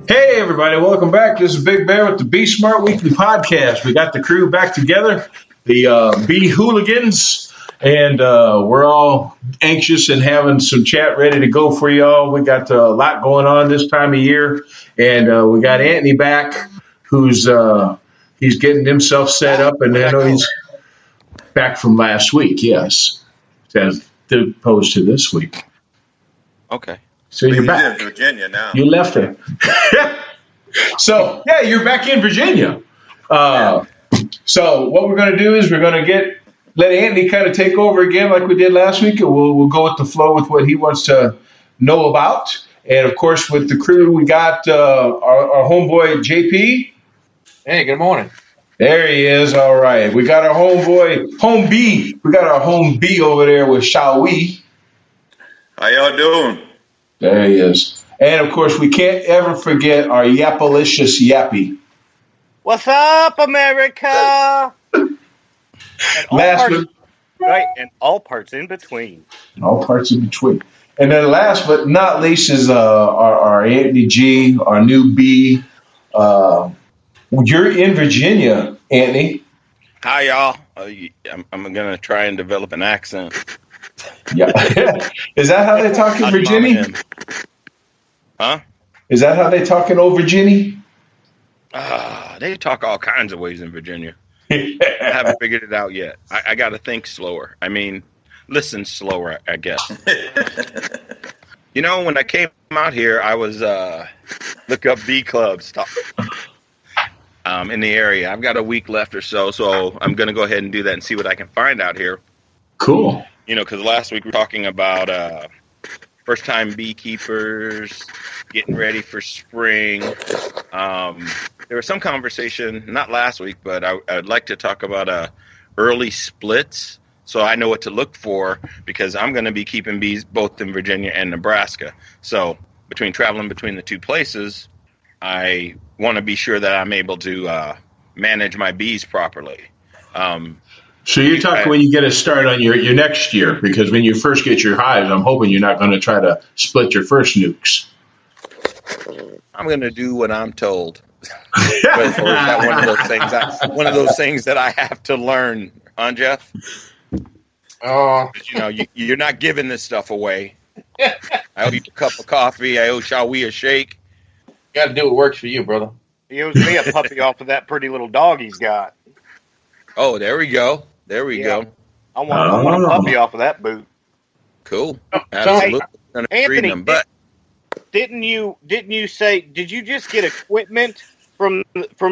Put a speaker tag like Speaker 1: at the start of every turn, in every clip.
Speaker 1: Hey, everybody, welcome back. This is Big Bear with the Be Smart Weekly Podcast. We got the crew back together, the Beehooligans, and we're all anxious and having some chat ready to go for y'all. We got a lot going on this time of year, and we got Antnee back, who's he's getting himself set up, and I know he's back from last week, yes, as opposed to this week.
Speaker 2: Okay.
Speaker 1: So you're back.
Speaker 3: In Virginia now.
Speaker 1: You left her. So, yeah, you're back in Virginia. So what we're going to do is we're going to let Antnee kind of take over again like we did last week, and we'll go with the flow with what he wants to know about. And, of course, with the crew, we got our homeboy, JP.
Speaker 4: Hey, good morning.
Speaker 1: There he is. All right. We got our homeboy, Home B. We got our Home B over there with Shall We.
Speaker 3: How y'all doing?
Speaker 1: There he is. And, of course, we can't ever forget our Yappalicious Yappy.
Speaker 5: What's up, America? And all parts in between.
Speaker 1: All parts in between. And then last but not least is our Antnee G, our new B. You're in Virginia, Antnee.
Speaker 2: Hi, y'all. I'm going to try and develop an accent.
Speaker 1: Yeah. Is that how they talk in Virginia?
Speaker 2: Huh?
Speaker 1: Is that how they talk in Old Virginia?
Speaker 2: They talk all kinds of ways in Virginia. I haven't figured it out yet. I got to think slower. I mean, listen slower, I guess. You know, when I came out here, I was look up bee clubs in the area. I've got a week left or so I'm going to go ahead and do that and see what I can find out here.
Speaker 1: Cool.
Speaker 2: You know, because last week we were talking about first-time beekeepers getting ready for spring. There was some conversation, not last week, but I'd like to talk about early splits, so I know what to look for, because I'm going to be keeping bees both in Virginia and Nebraska. So traveling between the two places, I want to be sure that I'm able to manage my bees properly.
Speaker 1: So you're talking when you get a start on your next year, because when you first get your hives, I'm hoping you're not going to try to split your first nukes.
Speaker 2: I'm going to do what I'm told. Or is that one of those things that I have to learn, huh, Jeff? You know, you're not giving this stuff away. I owe you a cup of coffee. I owe Shall We a shake.
Speaker 4: You got to do what works for you, brother.
Speaker 5: He owes me a puppy off of that pretty little dog he's got.
Speaker 2: Oh, there we go. There we go.
Speaker 5: I want a puppy off of that boot.
Speaker 2: Cool. Absolutely.
Speaker 5: Antnee, but didn't you say? Did you just get equipment from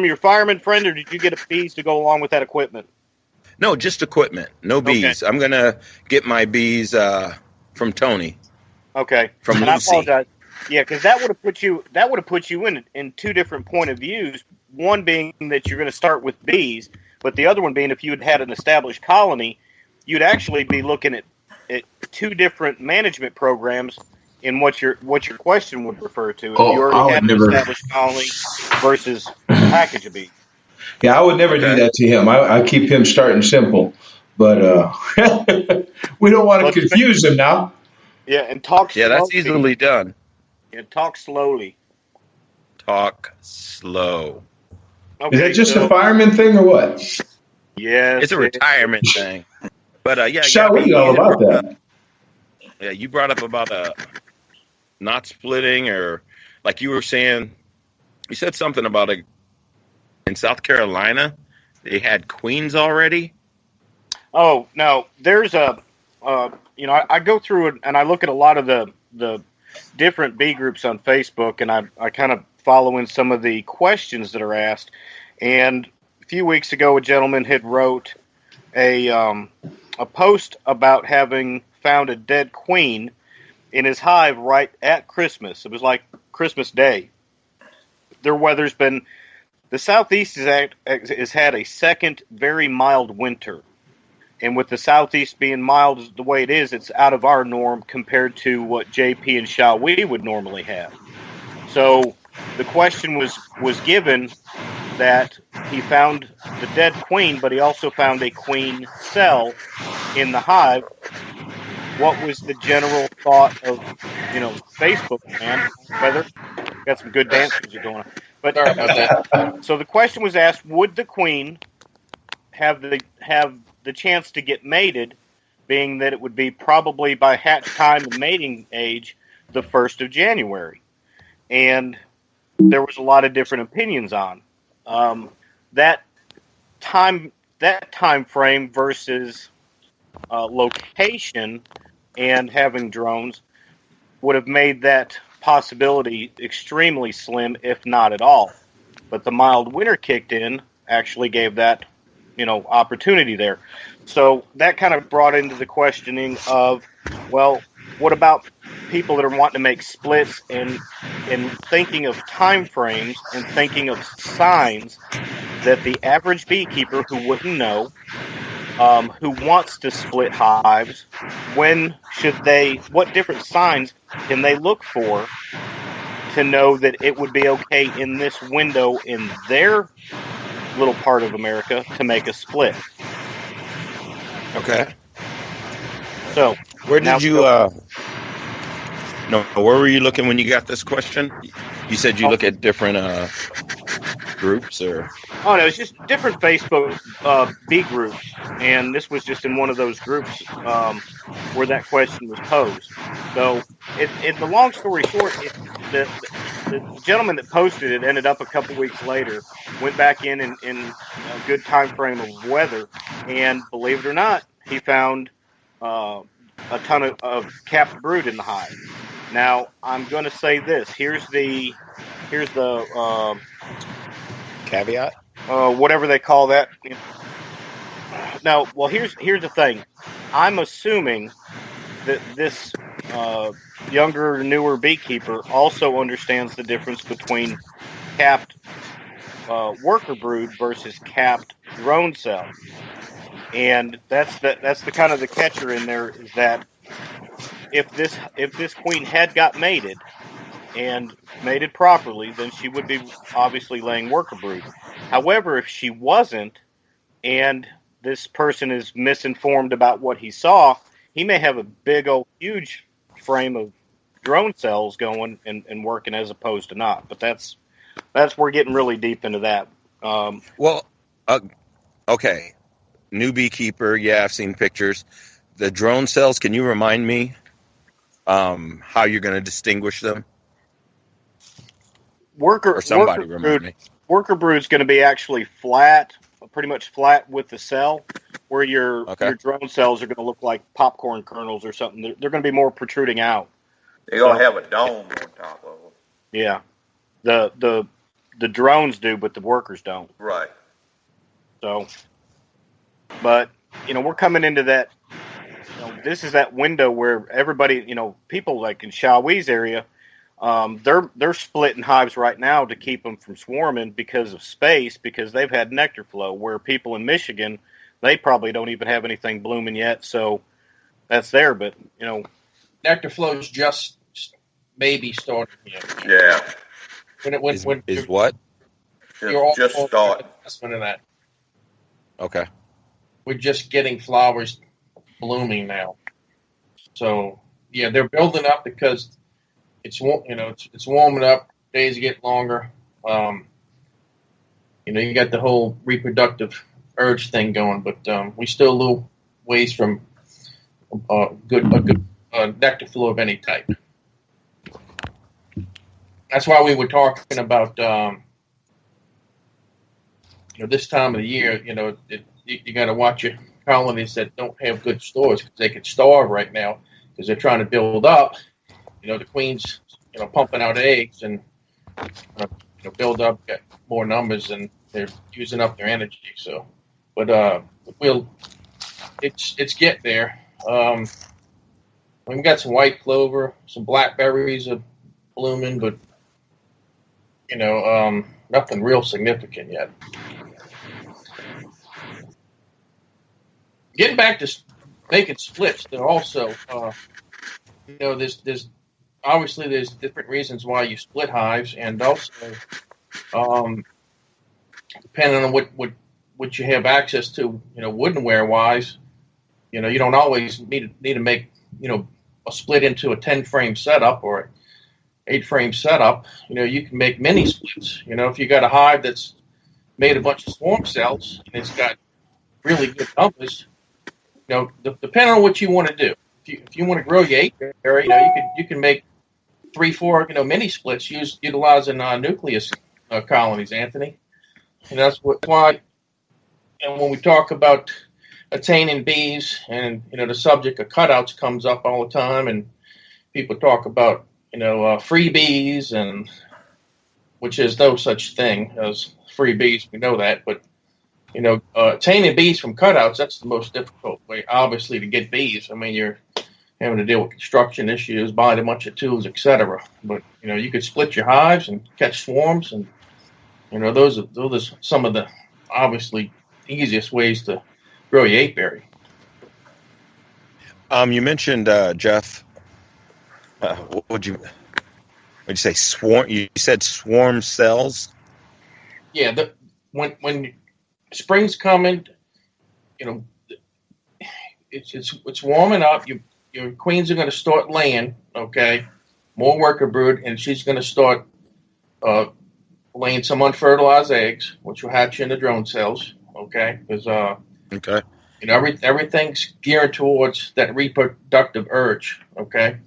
Speaker 5: your fireman friend, or did you get bees to go along with that equipment?
Speaker 2: No, just equipment. No bees. Okay. I'm gonna get my bees from Tony.
Speaker 5: Okay.
Speaker 2: From
Speaker 5: and
Speaker 2: Lucy.
Speaker 5: I apologize. Yeah, because that would have put you in two different point of views. One being that you're going to start with bees, but the other one being if you had an established colony, you'd actually be looking at two different management programs in what your question would refer to. If you already had an established colony versus a package of bees.
Speaker 1: Yeah, I would never do that to him. I keep him starting simple, but we don't want to confuse him now.
Speaker 5: Yeah, and talk slowly.
Speaker 2: Yeah, that's easily done.
Speaker 5: Yeah, talk slowly.
Speaker 2: Talk slow.
Speaker 1: Okay, is that just a fireman thing or what?
Speaker 5: Yes.
Speaker 2: It's a retirement thing. But yeah.
Speaker 1: Shall we all about that?
Speaker 2: Yeah, you brought up about not splitting, or like you were saying, you said something about in South Carolina, they had queens already.
Speaker 5: Oh, no, there's I go through it and I look at a lot of the different bee groups on Facebook, and I kind of follow in some of the questions that are asked. And a few weeks ago, a gentleman had wrote a post about having found a dead queen in his hive right at Christmas. It was like Christmas Day. The Southeast has had a second very mild winter. And with the Southeast being mild the way it is, it's out of our norm compared to what JP and Shall We would normally have. So the question was given that he found the dead queen, but he also found a queen cell in the hive. What was the general thought of, Facebook, man, whether got some good dance music going on. But
Speaker 4: Sorry about that.
Speaker 5: so the question was asked: would the queen have the chance to get mated, being that it would be probably by hatch time and mating age, the 1st of January? And there was a lot of different opinions on that time frame versus location, and having drones would have made that possibility extremely slim, if not at all. But the mild winter kicked in, actually gave that, opportunity there. So that kind of brought into the questioning of, well, what about people that are wanting to make splits and thinking of time frames and thinking of signs that the average beekeeper who wouldn't know, who wants to split hives, what different signs can they look for to know that it would be okay in this window in their little part of America to make a split?
Speaker 2: Okay.
Speaker 5: So
Speaker 2: Where did you? Where were you looking when you got this question? You said you look at different groups, or?
Speaker 5: Oh no, it's just different Facebook bee groups, and this was just in one of those groups where that question was posed. So, the long story short, the gentleman that posted it ended up a couple weeks later, went back in a good time frame of weather, and believe it or not, he found a ton of capped brood in the hive. Now, I'm going to say this. Here's the
Speaker 2: Caveat?
Speaker 5: whatever they call that. Now, well, here's the thing. I'm assuming that this younger, newer beekeeper also understands the difference between capped worker brood versus capped drone cell, and that's the kind of the catcher in there, is that if this queen had got mated and mated properly, then she would be obviously laying worker brood. However, if she wasn't, and this person is misinformed about what he saw, he may have a big old huge frame of drone cells going and working as opposed to not. But that's we're getting really deep into that.
Speaker 2: Okay. New beekeeper, yeah, I've seen pictures. The drone cells, can you remind me how you're going to distinguish them? Worker
Speaker 5: brood is going to be actually flat, pretty much flat with the cell, where your drone cells are going to look like popcorn kernels or something. They're going to be more protruding out.
Speaker 3: They're going to have a dome on top of them.
Speaker 5: Yeah. The drones do, but the workers don't.
Speaker 3: Right.
Speaker 5: So, but, we're coming into that, this is that window where everybody, people like in Shawee's area, they're splitting hives right now to keep them from swarming because of space, because they've had nectar flow, where people in Michigan, they probably don't even have anything blooming yet. So that's there, but
Speaker 4: nectar flow's just maybe starting here.
Speaker 3: Yeah.
Speaker 4: When
Speaker 2: is what?
Speaker 4: You're
Speaker 3: just starting.
Speaker 4: Assessment of that.
Speaker 2: Okay.
Speaker 4: We're just getting flowers blooming now. So yeah, they're building up because it's warming up. Days get longer. You got the whole reproductive urge thing going, but we still a little ways from a good nectar flow of any type. That's why we were talking about this time of the year. You got to watch your colonies that don't have good stores, because they could starve right now because they're trying to build up. The queen's pumping out eggs and build up, get more numbers, and they're using up their energy. So, but it's getting there. We've got some white clover, some blackberries are blooming, but nothing real significant yet. Getting back to making splits, there also, there's obviously there's different reasons why you split hives, and also, depending on what you have access to, woodenware wise, you don't always need to make, a split into a 10 frame setup, or 8-frame setup, you can make mini splits. If you got a hive that's made a bunch of swarm cells and it's got really good numbers, depending on what you want to do. If you want to grow your apiary, you can make 3-4 mini splits utilizing nucleus colonies, Anthony. And that's why. And when we talk about attaining bees, and the subject of cutouts comes up all the time, and people talk about freebies, and which is no such thing as freebies. We know that, but attaining bees from cutouts, that's the most difficult way, obviously, to get bees. I mean, you're having to deal with construction issues, buying a bunch of tools, etc. But you could split your hives and catch swarms, and those are some of the obviously easiest ways to grow your apiary.
Speaker 2: You mentioned Jeff. What would you say? Swarm? You said swarm cells.
Speaker 4: Yeah, when spring's coming, it's warming up. Your queens are going to start laying. Okay, more worker brood, and she's going to start laying some unfertilized eggs, which will hatch into drone cells. Okay, because
Speaker 2: okay,
Speaker 4: everything's geared towards that reproductive urge. Okay,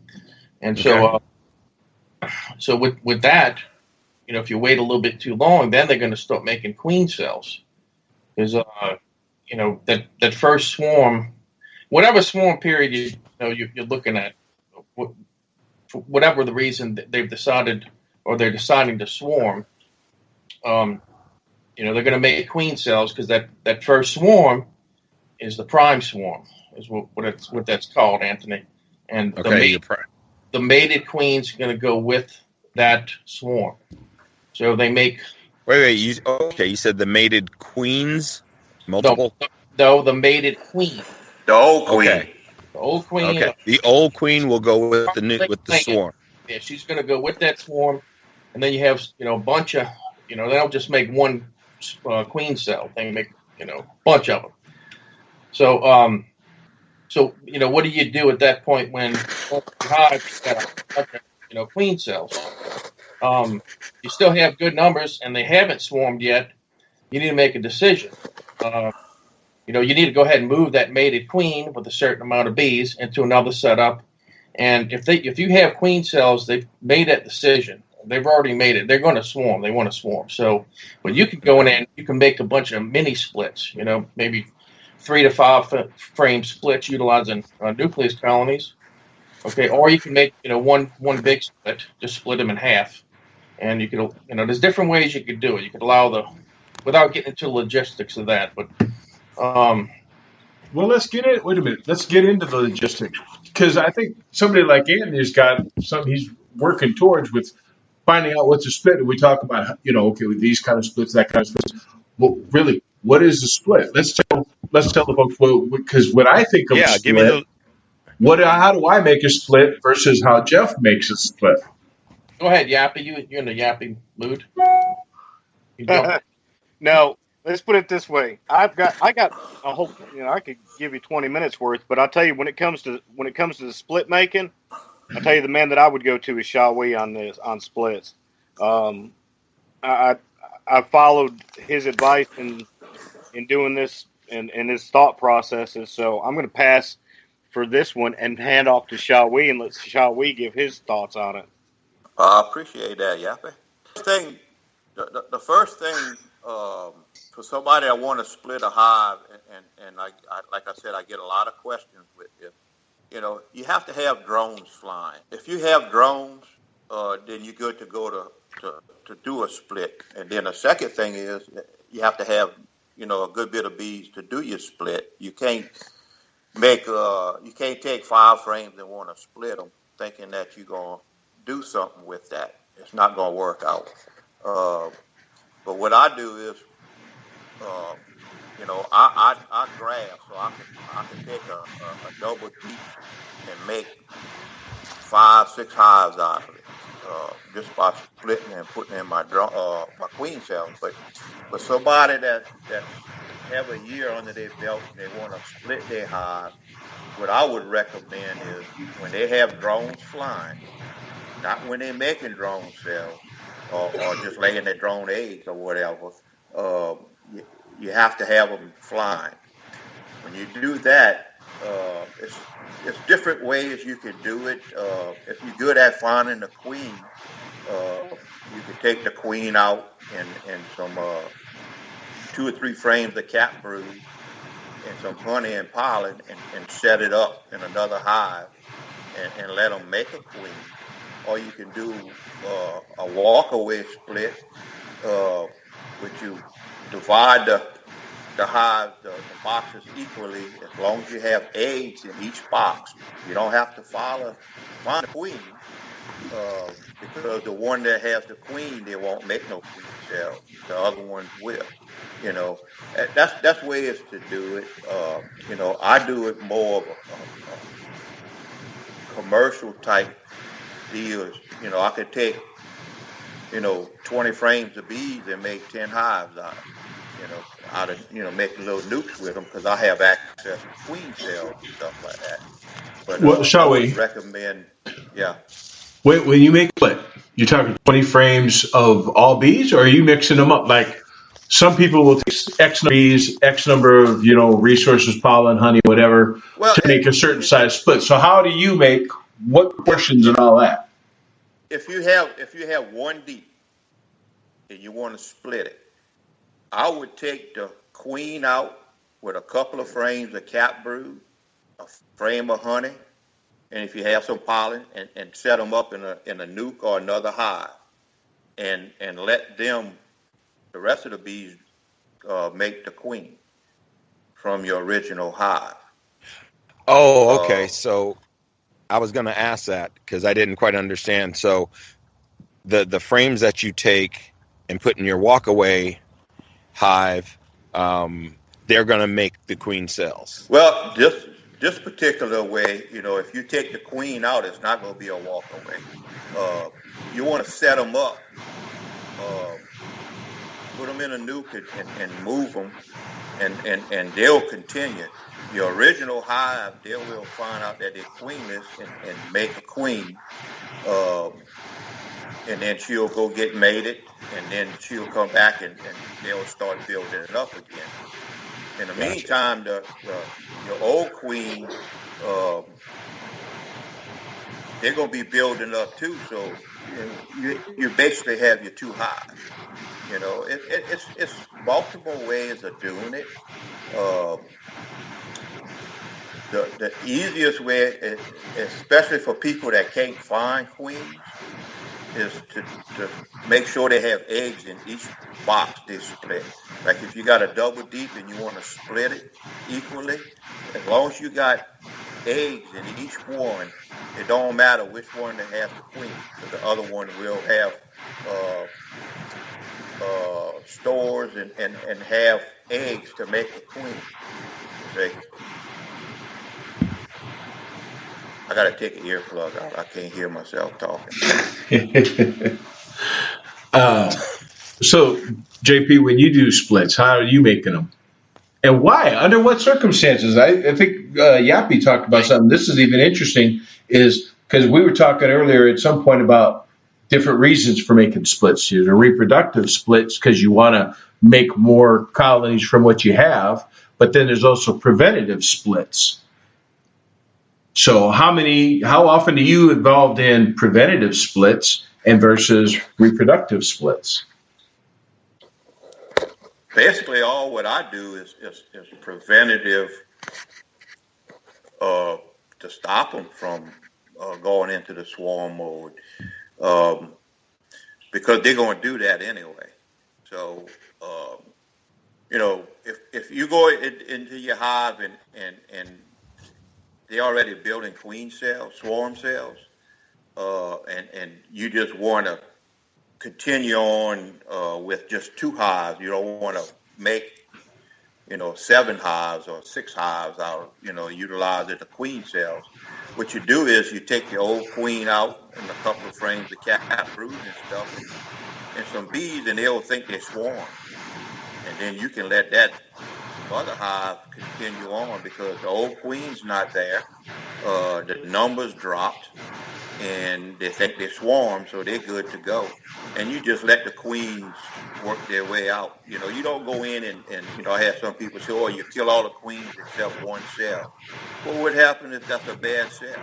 Speaker 4: and so with that, if you wait a little bit too long, then they're going to start making queen cells. Because that first swarm, whatever swarm period you're looking at, for whatever the reason that they've decided or they're deciding to swarm, they're going to make queen cells because that first swarm is the prime swarm, is what that's called, Anthony. And the mated queen's going to go with that swarm. So they make.
Speaker 2: Wait. You said the mated queens, multiple.
Speaker 4: No, the mated queen.
Speaker 3: The old queen.
Speaker 2: Okay.
Speaker 4: The old queen.
Speaker 2: Okay. The old queen will go with the swarm.
Speaker 4: Yeah, she's going to go with that swarm, and then you have a bunch of they don't just make one queen cell. They make a bunch of them. So what do you do at that point when you hive got a bunch of queen cells? You still have good numbers and they haven't swarmed yet. You need to make a decision. You need to go ahead and move that mated queen with a certain amount of bees into another setup. And if you have queen cells, they've made that decision. They've already made it. They're going to swarm. They want to swarm. So, but you can go in and you can make a bunch of mini splits. Maybe 3 to 5 frame splits utilizing nucleus colonies. Okay, or you can make one big split, just split them in half, and you could there's different ways you could do it. You could allow without getting into the logistics of that, but
Speaker 1: well, let's get it. Wait a minute. Let's get into the logistics because I think somebody like Antnee's got something he's working towards with finding out what's a split. And we talk about okay, with these kind of splits, that kind of splits. Well, really, what is a split? Let's tell the folks because when I think of a split, how do I make a split versus how Jeff makes a split?
Speaker 4: Go ahead, Yappy. You're in the yapping mood.
Speaker 5: No, let's put it this way. I got a whole. I could give you 20 minutes worth, but I'll tell you when it comes to the split making, I'll tell you the man that I would go to is Shawee on splits. I followed his advice in doing this and his thought processes. So I'm going to pass for this one and hand off to Shawee and let Shawee give his thoughts on it.
Speaker 3: I appreciate that, Yappy. The first thing for somebody that want to split a hive, and like I said, I get a lot of questions with it. You have to have drones flying. If you have drones, then you're good to go to do a split. And then the second thing is you have to have a good bit of bees to do your split. You can't take 5 frames and want to split them thinking that you're gonna do something with that. It's not gonna work out. But what I do is, I grab, so I can take a double deep and make 5-6 hives out of it, just by splitting and putting in my queen cells. But somebody that have a year under their belt and they want to split their hive, what I would recommend is when they have drones flying, not when they're making drone cells or just laying their drone eggs or whatever. Uh, you have to have them flying. When you do that, it's different ways you can do it. If you're good at finding the queen, you can take the queen out and some 2 or 3 frames of cat brood and some honey and pollen and set it up in another hive and let them make a queen. Or you can do a walk-away split, which you divide the hive, the boxes equally, as long as you have eggs in each box. You don't have to find the queen, because the one that has the queen, they won't make no queen cell. The other ones will. You know, that's ways to do it. You know, I do it more of a commercial type deals. You know, I could take, 20 frames of bees and make 10 hives out of it. Make little nukes with them because I have access to queen cells and stuff like that. But
Speaker 1: Well, shall
Speaker 3: I
Speaker 1: we?
Speaker 3: would recommend, yeah.
Speaker 1: When you make split, you're talking 20 frames of all bees, or are you mixing them up? Like some people will take X number of bees, X number of resources, pollen, honey, whatever,
Speaker 3: Well,
Speaker 1: to make a certain size split. So how do you make what proportions and all that?
Speaker 3: If you have one bee and you want to split it, I would take the queen out with a couple of frames of cat brood, a frame of honey, and if you have some pollen, and set them up in a nuke or another hive, and let them, the rest of the bees, make the queen from your original hive.
Speaker 2: Oh, okay. So I was going to ask that because I didn't quite understand. So the frames that you take and put in your walk-away hive, they're going to make the queen cells.
Speaker 3: Well, this particular way, if you take the queen out, it's not going to be a walk-away. You want to set them up, put them in a nuke and move them, and they'll continue. Your original hive, they will find out that they're queenless and make a queen, and then she'll go get mated, and then she'll come back and they'll start building it up again. In the meantime, your old queen, they're going to be building up too. So you basically have your 2 hives. It's multiple ways of doing it. The easiest way, especially for people that can't find queens, is to make sure they have eggs in each box they split. Like if you got a double deep and you want to split it equally, as long as you got eggs in each one, it don't matter which one that has the queen, because the other one will have stores and have eggs to make the queen. See? I got to take an earplug out. I can't hear myself talking.
Speaker 1: So, JP, when you do splits, how are you making them? And why? Under what circumstances? I think Yappy talked about something. This is even interesting, is because we were talking earlier at some point about different reasons for making splits. There's a reproductive splits because you want to make more colonies from what you have, but then there's also preventative splits. So how often are you involved in preventative splits and versus reproductive splits?
Speaker 3: Basically, all what I do is preventative to stop them from going into the swarm mode, because they're going to do that anyway. So, if you go into your hive and they're already building queen cells, swarm cells, and you just want to continue on with just 2 hives. You don't want to make, 7 hives or 6 hives out, utilize it, the queen cells. What you do is you take your old queen out and a couple of frames of cat brood and stuff and some bees, and they'll think they swarm. And then you can let that other hive continue on because the old queen's not there. The numbers dropped. and they think they swarm, so they're good to go. And you just let the queens work their way out. You know, you don't go in and I have some people say, oh, you kill all the queens except one cell. Well, what happens if that's a bad cell?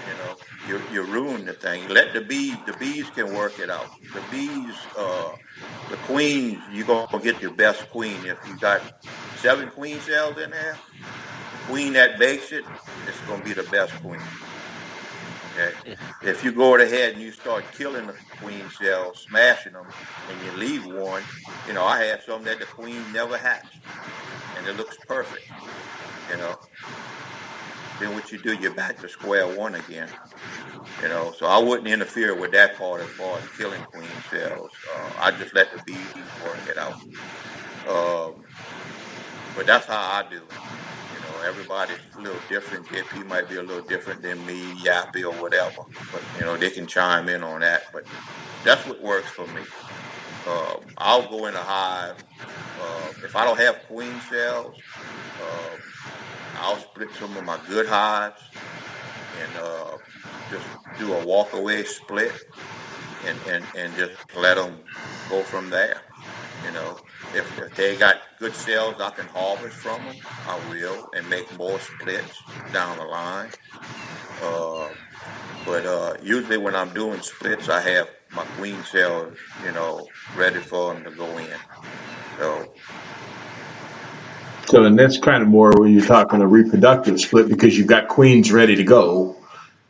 Speaker 3: You know, you ruin the thing. Let the bees can work it out. The bees, the queens, you're going to get your best queen. If you got 7 queen cells in there, the queen that makes it, it's going to be the best queen. Okay. If you go ahead and you start killing the queen cells, smashing them, and you leave one, you know, I have some that the queen never hatched, and it looks perfect. You know, then what you do, you're back to square one again. You know, so I wouldn't interfere with that part as far as killing queen cells. I just let the bees work it out. But that's how I do it. You know, everybody's a little different. JP might be a little different than me, Yappy, or whatever. But, you know, they can chime in on that. But that's what works for me. I'll go in a hive. If I don't have queen cells, I'll split some of my good hives and just do a walk-away split and just let them go from there. You know, if they got good cells I can harvest from them, I will, and make more splits down the line. But usually when I'm doing splits, I have my queen cells, you know, ready for them to go in.
Speaker 1: So, and that's kind of more when you're talking a reproductive split because you've got queens ready to go.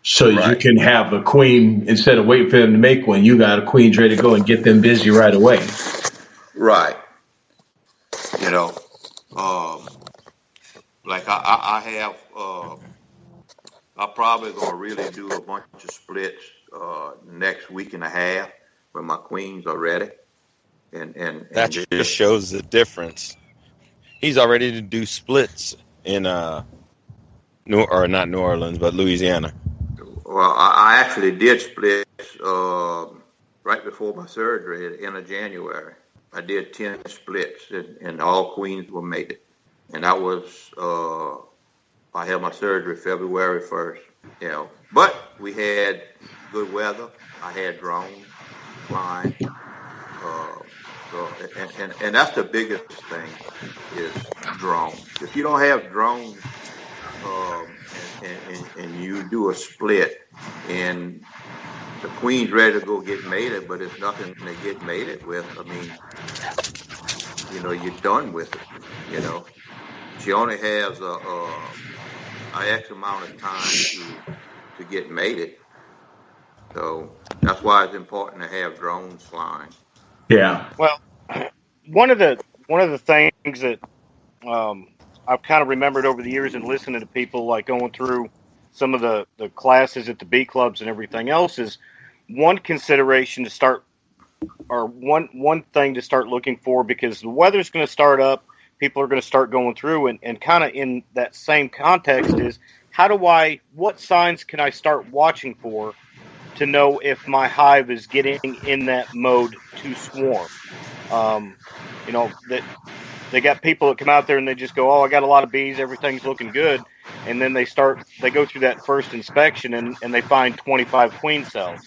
Speaker 1: So you
Speaker 3: Right.
Speaker 1: can have a queen, instead of waiting for them to make one, you got a queens ready to go and get them busy right away.
Speaker 3: Right. You know, like I have, I'm probably going to really do a bunch of splits next week and a half when my queens are ready.
Speaker 2: That just shows the difference. He's already to do splits in not New Orleans, but Louisiana.
Speaker 3: Well, I actually did splits right before my surgery at the end of January. I did 10 splits, and all queens were mated. And that was, I had my surgery February 1st, you know. But we had good weather. I had drones flying. And that's the biggest thing is drones. If you don't have drones and you do a split and the queen's ready to go get mated, but it's nothing to get mated with, I mean, you know, you're done with it, you know. She only has a X amount of time to get mated. So that's why it's important to have drones flying.
Speaker 1: Yeah.
Speaker 5: Well, one of the things that I've kind of remembered over the years and listening to people like going through some of the classes at the bee clubs and everything else is one consideration to start, or one thing to start looking for, because the weather's going to start up, people are going to start going through, and kind of in that same context is what signs can I start watching for to know if my hive is getting in that mode to swarm? You know, that they got people that come out there and they just go, oh, I got a lot of bees, everything's looking good. And then they go through that first inspection and they find 25 queen cells.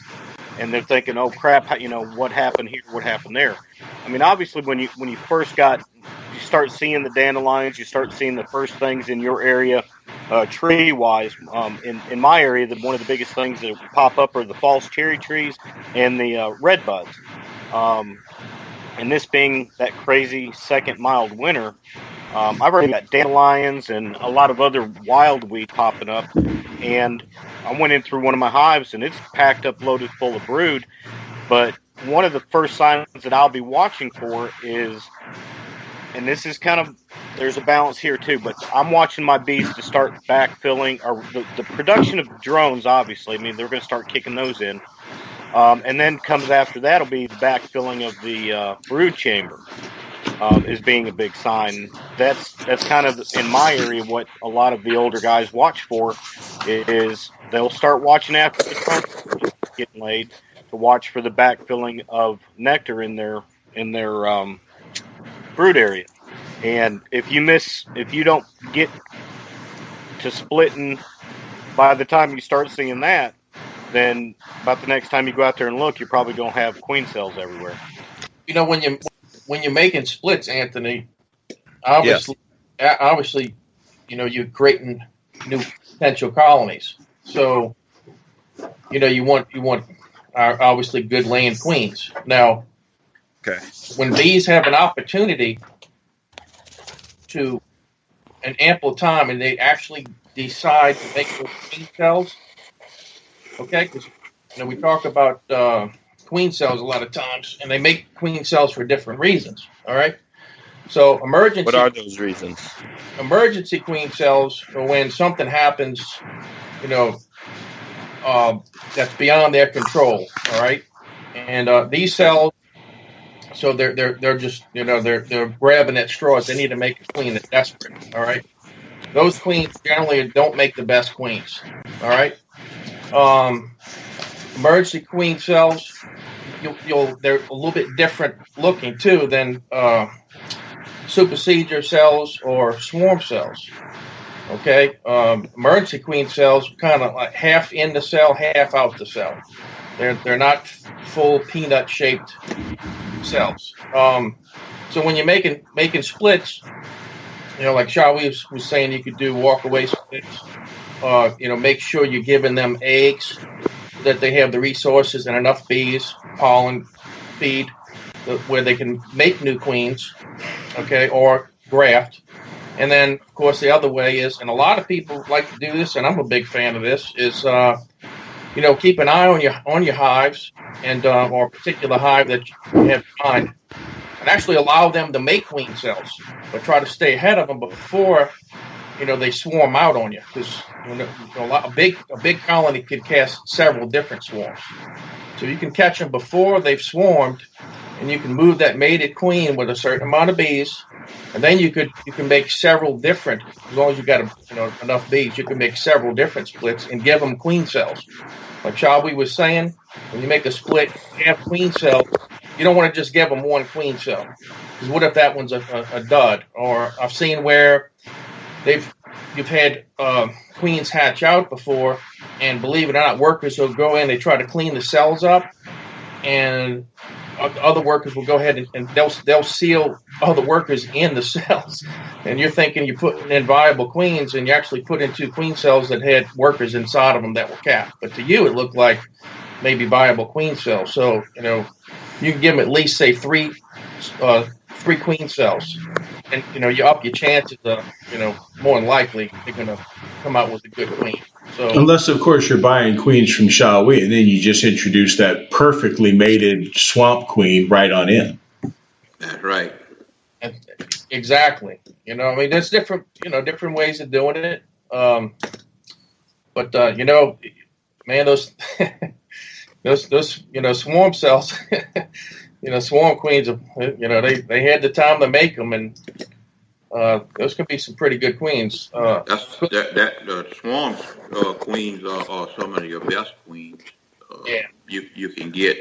Speaker 5: And they're thinking, oh, crap, you know, what happened here, what happened there? I mean, obviously, when you first you start seeing the dandelions, you start seeing the first things in your area, tree-wise. In my area, one of the biggest things that pop up are the false cherry trees and the red buds. And this being that crazy second mild winter, I've already got dandelions and a lot of other wild weed popping up. And I went in through one of my hives and it's packed up, loaded full of brood. But one of the first signs that I'll be watching for is, and this is kind of, there's a balance here too, but I'm watching my bees to start backfilling, or the production of drones, obviously. I mean, they're going to start kicking those in. And then comes after that will be the backfilling of the brood chamber is being a big sign. That's kind of, in my area, what a lot of the older guys watch for is they'll start watching after the drones getting laid to watch for the backfilling of nectar in their brood area. And if you don't get to splitting by the time you start seeing that, then about the next time you go out there and look, you're probably going to have queen cells everywhere.
Speaker 4: You know, when you're making splits, Anthony, obviously, you know, you're creating new potential colonies. So, you know, you want obviously good laying queens. Now, when bees have an opportunity to an ample time and they actually decide to make those queen cells, okay, because you know we talk about queen cells a lot of times, and they make queen cells for different reasons. All right, so emergency.
Speaker 2: What are those reasons?
Speaker 4: Emergency queen cells are when something happens, you know, that's beyond their control. All right, and these cells. So they're just, you know, they're grabbing at straws. They need to make a queen. That's desperate. All right. Those queens generally don't make the best queens. All right. Emergency queen cells, they're a little bit different looking too than supersedure cells or swarm cells. Okay. Emergency queen cells kind of like half in the cell, half out the cell. They're not full peanut shaped cells. So when you're making splits, you know, like Shawi was saying, you could do walk away splits. You know, make sure you're giving them eggs, that they have the resources and enough bees, pollen, feed, where they can make new queens, okay, or graft. And then, of course, the other way is, and a lot of people like to do this, and I'm a big fan of this, is you know, keep an eye on your hives and or a particular hive that you have in mind, and actually allow them to make queen cells, but try to stay ahead of them before, you know, they swarm out on you, because you know, a big colony could cast several different swarms. So you can catch them before they've swarmed, and you can move that mated queen with a certain amount of bees, and then you can make several different, as long as you got enough bees, you can make several different splits and give them queen cells. Like Shawi was saying, when you make a split, half queen cell, you don't want to just give them one queen cell, because what if that one's a dud? Or I've seen where you've had queens hatch out before, and believe it or not, workers will go in, they try to clean the cells up, and other workers will go ahead and they'll seal other workers in the cells, and you're thinking you're putting in viable queens, and you actually put in 2 queen cells that had workers inside of them that were capped. But to you, it looked like maybe viable queen cells. So you know, you can give them at least say 3 queen cells, and you know, you up your chances of, you know, more than likely they're going to come out with a good queen. So
Speaker 1: unless, of course, you're buying queens from Shawi, and then you just introduce that perfectly mated swamp queen right on in.
Speaker 3: That's right.
Speaker 4: Exactly. You know, I mean, there's different ways of doing it. But you know, man, those you know, swarm cells, you know, swarm queens, you know, they had the time to make them, and those can be some pretty good queens.
Speaker 3: The swarm queens are some of your best queens. You can get.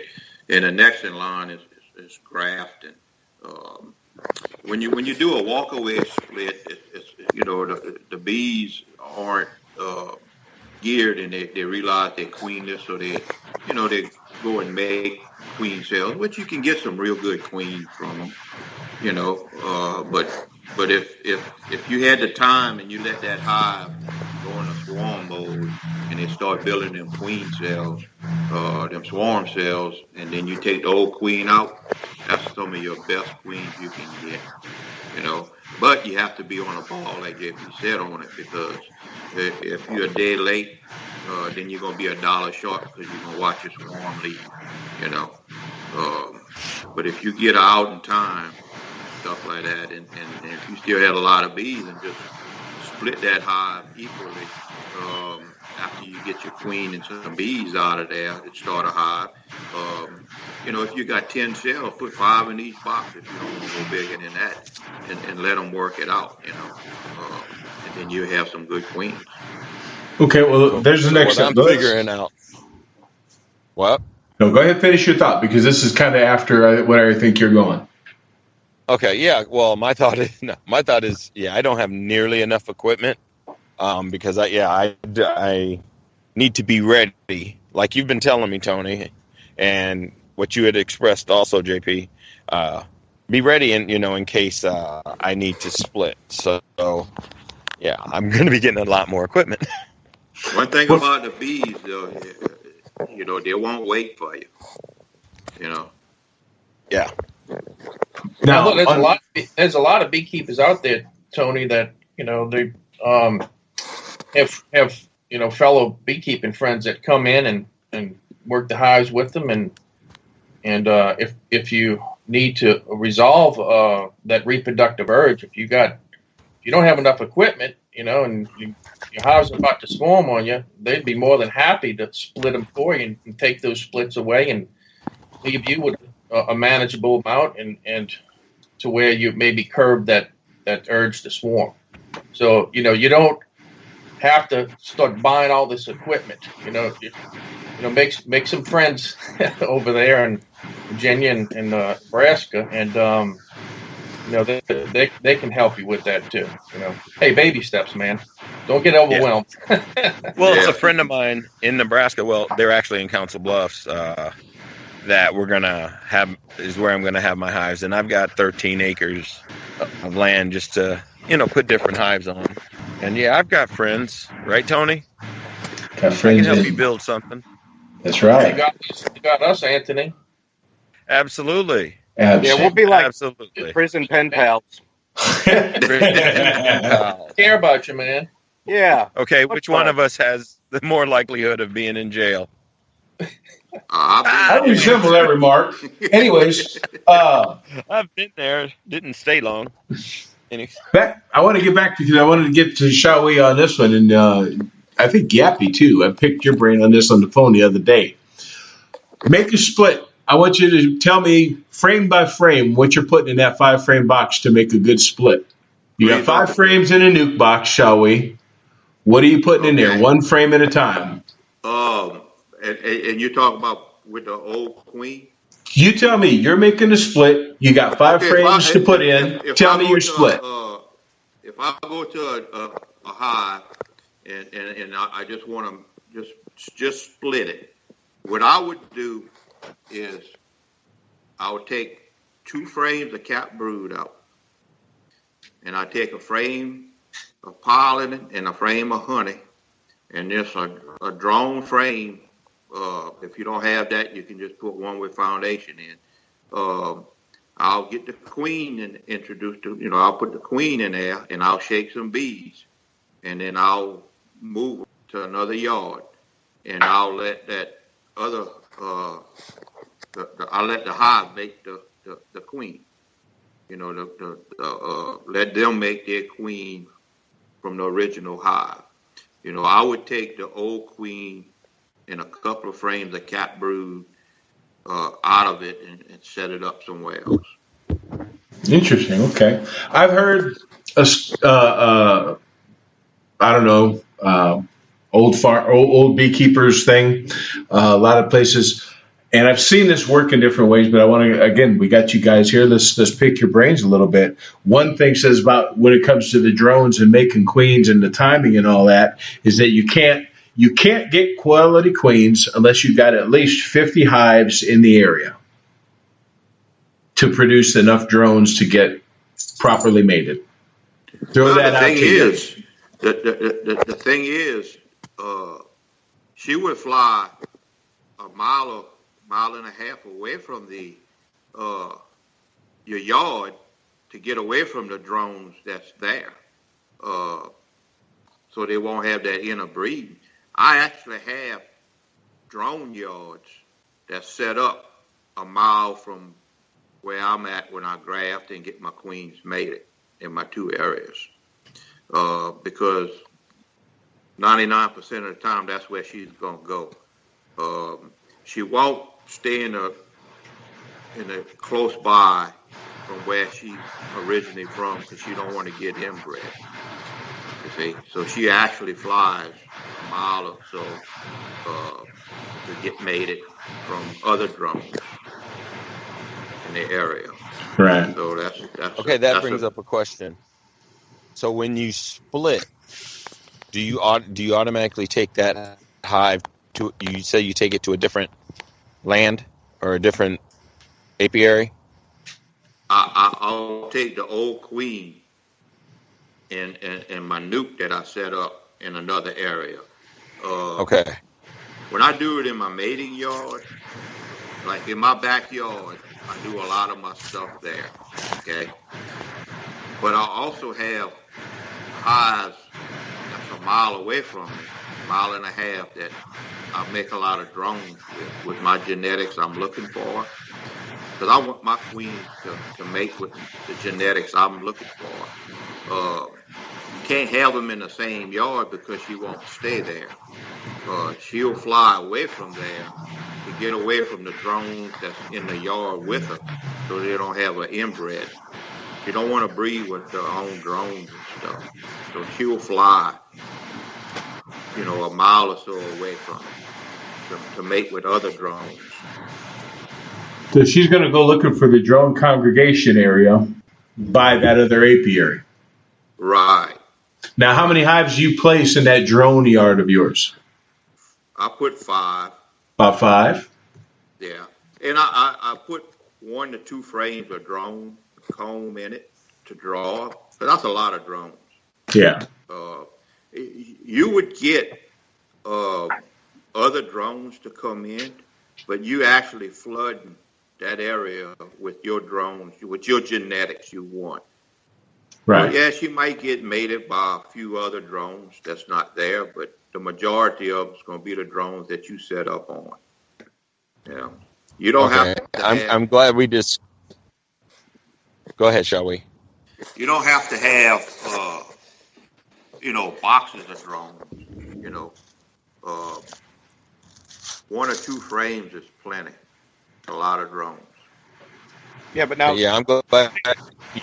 Speaker 3: And the next in line is graft. And when you do a walkaway split, it's you know, the bees aren't geared, and they realize they're queenless, so they go and make queen cells, which you can get some real good queens from them, you know. But if you had the time and you let that hive go in a swarm mode, and they start building them queen cells, them swarm cells, and then you take the old queen out, that's some of your best queens you can get, you know. But you have to be on a ball, like JP said, on it, because if you're a day late, then you're going to be $1 short, because you're going to watch your swarm leave, you know. But if you get out in time, stuff like that, and if you still had a lot of bees, and just split that hive equally, after you get your queen and some bees out of there to start a hive, you know, if you got 10 cells, put 5 in each box if you don't want to go bigger than that, and let them work it out, you know, and then you have some good queens.
Speaker 1: Okay, well, there's the next step.
Speaker 2: I'm figuring out. What?
Speaker 1: No, go ahead, finish your thought, because this is kind of after what I think you're going.
Speaker 2: Okay, yeah. Well, my thought is, yeah, I don't have nearly enough equipment, because I need to be ready like you've been telling me, Tony, and what you had expressed also, JP, be ready in case I need to split. So yeah, I'm going to be getting a lot more equipment.
Speaker 3: One thing about the bees, though, they won't wait for you.
Speaker 2: Yeah.
Speaker 4: Now, look, there's a lot of beekeepers out there, Tony, that they have fellow beekeeping friends that come in and work the hives with them, and if you need to resolve that reproductive urge, if you don't have enough equipment, and your hives are about to swarm on you, they'd be more than happy to split them for you and take those splits away and leave you with a manageable amount and to where you maybe curb that urge to swarm. So, you don't have to start buying all this equipment. Make some friends over there in Virginia and Nebraska, and they can help you with that too. Hey, baby steps, man. Don't get overwhelmed.
Speaker 2: Yeah. Well, it's a friend of mine in Nebraska. Well, they're actually in Council Bluffs. That we're gonna have is where I'm gonna have my hives, and I've got 13 acres of land just to put different hives on. And yeah, I've got friends, right, Tony?
Speaker 1: Got friends.
Speaker 2: I can help you build something.
Speaker 1: That's right.
Speaker 4: You got us, Antnee.
Speaker 2: Absolutely.
Speaker 5: Yeah, we'll be like
Speaker 2: Absolutely.
Speaker 5: prison pen pals.
Speaker 4: Care about you, man.
Speaker 5: Yeah.
Speaker 2: Okay, which one of us has the more likelihood of being in jail?
Speaker 1: I resemble that remark. Anyways,
Speaker 2: I've been there. Didn't stay long.
Speaker 1: I want to get back because I wanted to get to Shawi on this one, and I think Yappy too. I picked your brain on this on the phone the other day. Make a split. I want you to tell me frame by frame what you're putting in that 5-frame box to make a good split. You got 5 frames in a nuke box, Shawi. What are you putting in there? 1 frame at a time.
Speaker 3: And you talk about with the old queen?
Speaker 1: You tell me. You're making a split. You got 5 frames to put in. Tell me your split.
Speaker 3: If I go to a hive and I just want to just split it, what I would do is I would take 2 frames of capped brood out, and I take a frame of pollen and a frame of honey, and just a drone frame. If you don't have that, you can just put one with foundation in. I'll get the queen and introduce to, I'll put the queen in there and I'll shake some bees, and then I'll move to another yard, and I'll let that other, I'll let the hive make the queen. Let them make their queen from the original hive. I would take the old queen and a couple of frames of capped brood out of it and set it up somewhere else.
Speaker 1: Interesting. Okay, I've heard I don't know, old beekeepers thing, a lot of places, and I've seen this work in different ways. But I want to, again, we got you guys here. Let's pick your brains a little bit. One thing says about when it comes to the drones and making queens and the timing and all that is that you can't get quality queens unless you've got at least 50 hives in the area to produce enough drones to get properly mated. Throw that out to you.
Speaker 3: The thing is, she would fly a mile and a half away from your yard to get away from the drones that's there, so they won't have that interbreeding. I actually have drone yards that's set up a mile from where I'm at when I graft and get my queens mated in my 2 areas. Because 99% of the time, that's where she's going to go. She won't stay in a close by from where she's originally from because she don't want to get inbred. You see, so she actually flies a mile or so to get mated from other drones in the area.
Speaker 1: Right.
Speaker 3: So that's
Speaker 2: okay. That brings up a question. So when you split, do you automatically take that hive to? You say you take it to a different land or a different apiary?
Speaker 3: I'll take the old queen and my nuke that I set up in another area.
Speaker 2: Okay.
Speaker 3: When I do it in my mating yard, like in my backyard, I do a lot of my stuff there. Okay. But I also have hives that's a mile away from me, a mile and a half, that I make a lot of drones with my genetics I'm looking for. Because I want my queens to mate with the genetics I'm looking for. You can't have them in the same yard because she won't stay there. She'll fly away from there to get away from the drones that's in the yard with her, so they don't have an inbred. She don't want to breed with their own drones and stuff. So she'll fly, a mile or so away from it to mate with other drones.
Speaker 1: So she's going to go looking for the drone congregation area by that other apiary.
Speaker 3: Right.
Speaker 1: Now, how many hives do you place in that drone yard of yours?
Speaker 3: I put 5.
Speaker 1: About 5?
Speaker 3: Yeah. And I put 1 to 2 frames of drone comb in it to draw. But that's a lot of drones.
Speaker 1: Yeah.
Speaker 3: You would get other drones to come in, but you actually flooding that area with your drones, with your genetics you want.
Speaker 1: Right.
Speaker 3: So yes, you might get mated by a few other drones that's not there, but the majority of it's going to be the drones that you set up on. Yeah. You don't have to
Speaker 2: I'm glad we just... Go ahead, shall we?
Speaker 3: You don't have to have, boxes of drones. 1 or 2 frames is plenty. A lot of drones.
Speaker 5: Yeah, but now...
Speaker 2: Yeah, I'm glad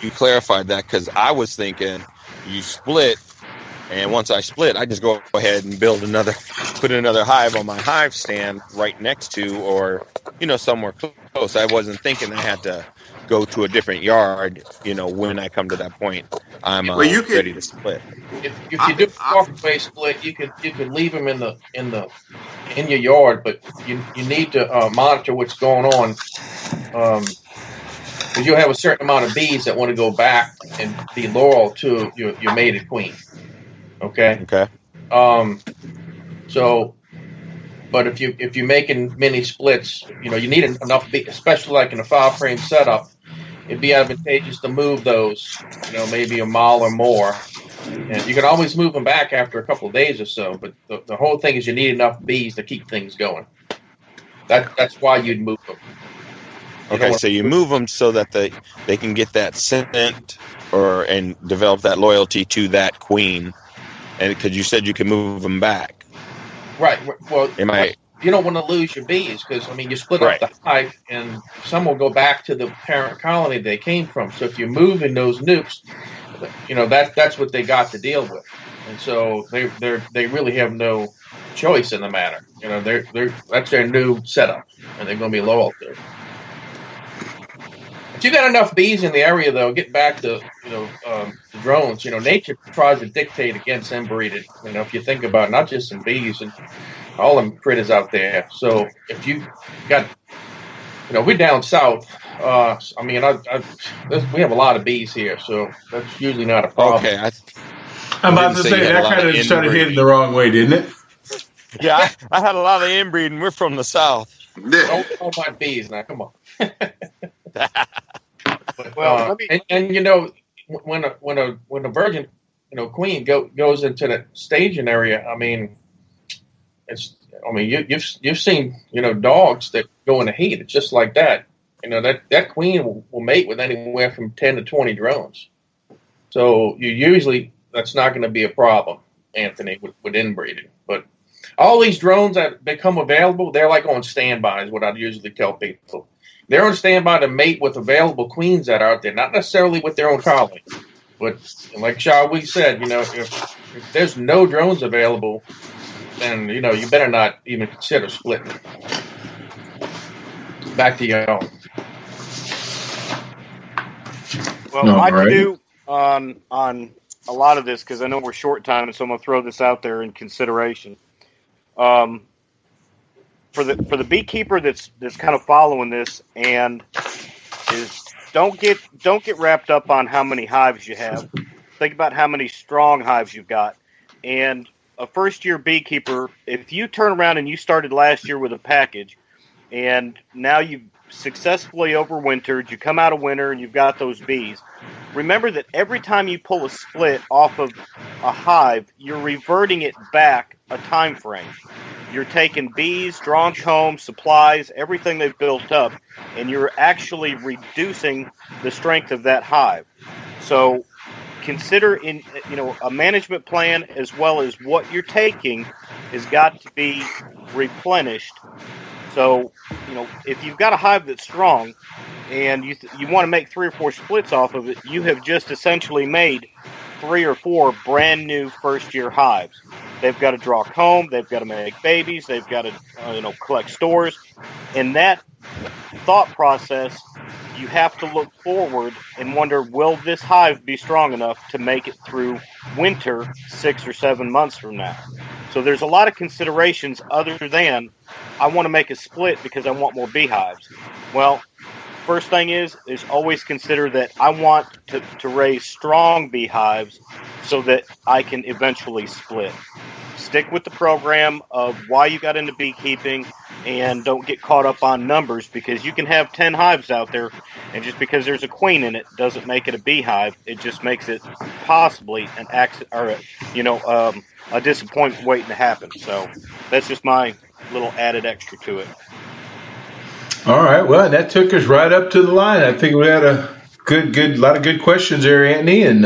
Speaker 2: you clarified that, because I was thinking you split, and once I split, I just go ahead and put another hive on my hive stand right next to, or, somewhere close. I wasn't thinking I had to go to a different yard, when I come to that point. I'm ready to split.
Speaker 4: If you do a walkway split, you can leave them in your yard, but you need to monitor what's going on, because you'll have a certain amount of bees that want to go back and be loyal to your mated queen. Okay.
Speaker 2: Okay.
Speaker 4: But if you're making mini splits, you need enough bees, especially like in a 5-frame setup. It'd be advantageous to move those, maybe a mile or more. And you can always move them back after a couple of days or so. But the whole thing is you need enough bees to keep things going. That's why you'd move them.
Speaker 2: Okay, so you move them so that they can get that scent and develop that loyalty to that queen. And because you said you can move them back.
Speaker 4: Right. Well, you don't want to lose your bees because, you split up the hive and some will go back to the parent colony they came from. So if you're moving those nukes, that's what they got to deal with. And so they really have no choice in the matter. That's their new setup and they're going to be loyal to it. If you got enough bees in the area, though, get back to the drones. Nature tries to dictate against inbreeding. If you think about it, not just some bees and all them critters out there. So if you got, we're down south. We have a lot of bees here, so that's usually not a problem.
Speaker 2: Okay,
Speaker 1: I'm about to say that kind of started hitting the wrong way, didn't it?
Speaker 2: Yeah, I had a lot of inbreeding. We're from the south.
Speaker 4: Don't mind bees now. Come on.
Speaker 5: Well,
Speaker 4: when a virgin, queen goes into the staging area, you've seen dogs that go in the heat. It's just like that. That queen will mate with anywhere from 10 to 20 drones. So that's not going to be a problem, Anthony, with inbreeding. But all these drones that become available, they're like on standby, is what I usually tell people. They're on standby to mate with available queens that are out there, not necessarily with their own colony. But like Shawee said, if there's no drones available, then, you better not even consider splitting. Back to y'all.
Speaker 5: Well, my to-do on a lot of this, because I know we're short time, so I'm going to throw this out there in consideration. for the beekeeper that's kind of following this and is don't get wrapped up on how many hives you have. Think about how many strong hives you've got. And a first-year beekeeper, if you turn around and you started last year with a package, and now you've successfully overwintered, you come out of winter and you've got those bees, remember that every time you pull a split off of a hive, you're reverting it back a time frame. You're taking bees, drawn comb, supplies, everything they've built up, and you're actually reducing the strength of that hive. So consider a management plan, as well as what you're taking has got to be replenished. So, if you've got a hive that's strong and you want to make 3 or 4 splits off of it, you have just essentially made 3 or 4 brand new first year hives. They've got to draw comb, they've got to make babies, they've got to collect stores. And that thought process, you have to look forward and wonder, will this hive be strong enough to make it through winter 6 or 7 months from now? So there's a lot of considerations other than I want to make a split because I want more beehives. Well, first thing is always consider that I want to raise strong beehives so that I can eventually split. Stick with the program of why you got into beekeeping, and don't get caught up on numbers, because you can have 10 hives out there, and just because there's a queen in it doesn't make it a beehive. It just makes it possibly an accident or a disappointment waiting to happen. So that's just my little added extra to it.
Speaker 1: All right. Well, that took us right up to the line. I think we had a lot of good questions there, Antnee, and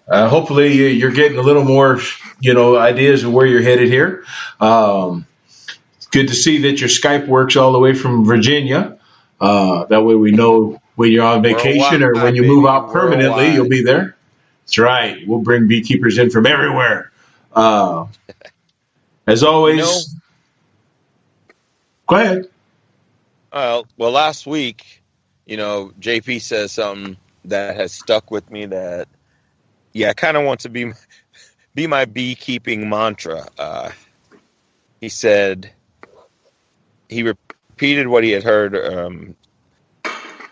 Speaker 1: hopefully you're getting a little more, ideas of where you're headed here. It's good to see that your Skype works all the way from Virginia. That way we know when you're on vacation or when you move out permanently, you'll be there. That's right. We'll bring beekeepers in from everywhere. As always, go ahead.
Speaker 6: Well, last week, JP says something that has stuck with me that, I kind of want to be my beekeeping mantra. He said, he repeated what he had heard.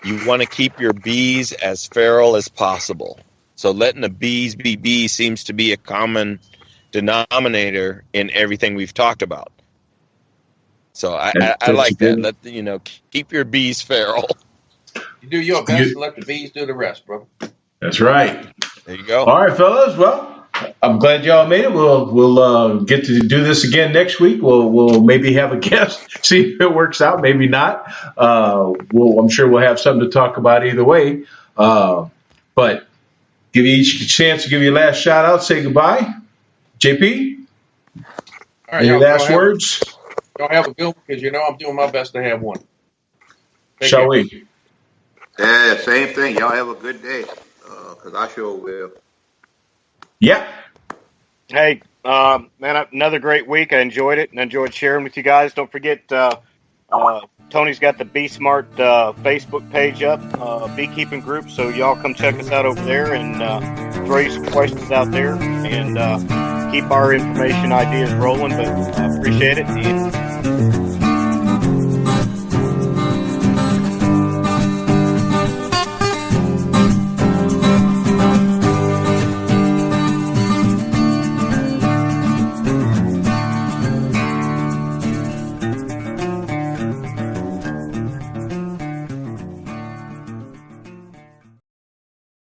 Speaker 6: You want to keep your bees as feral as possible. So letting the bees be bees seems to be a common denominator in everything we've talked about. So I like that. Keep your bees feral.
Speaker 4: You do your best and let the bees do the rest, bro.
Speaker 1: That's right.
Speaker 6: There you go.
Speaker 1: All right, fellas. Well, I'm glad y'all made it. We'll get to do this again next week. We'll maybe have a guest, see if it works out. Maybe not. I'm sure we'll have something to talk about either way. But give you each a chance to give you a last shout out. Say goodbye. JP,
Speaker 4: all right,
Speaker 1: any last words?
Speaker 4: Don't have a good one, because I'm doing my best to have one.
Speaker 1: Shall we?
Speaker 3: Yeah, same thing. Y'all have a good day, because I sure will.
Speaker 1: Yeah.
Speaker 5: Hey, man, another great week. I enjoyed it and enjoyed sharing with you guys. Don't forget, Tony's got the Bee Smart Facebook page up, beekeeping group. So y'all come check us out over there and throw you some questions out there, and keep our information ideas rolling. But I appreciate it. And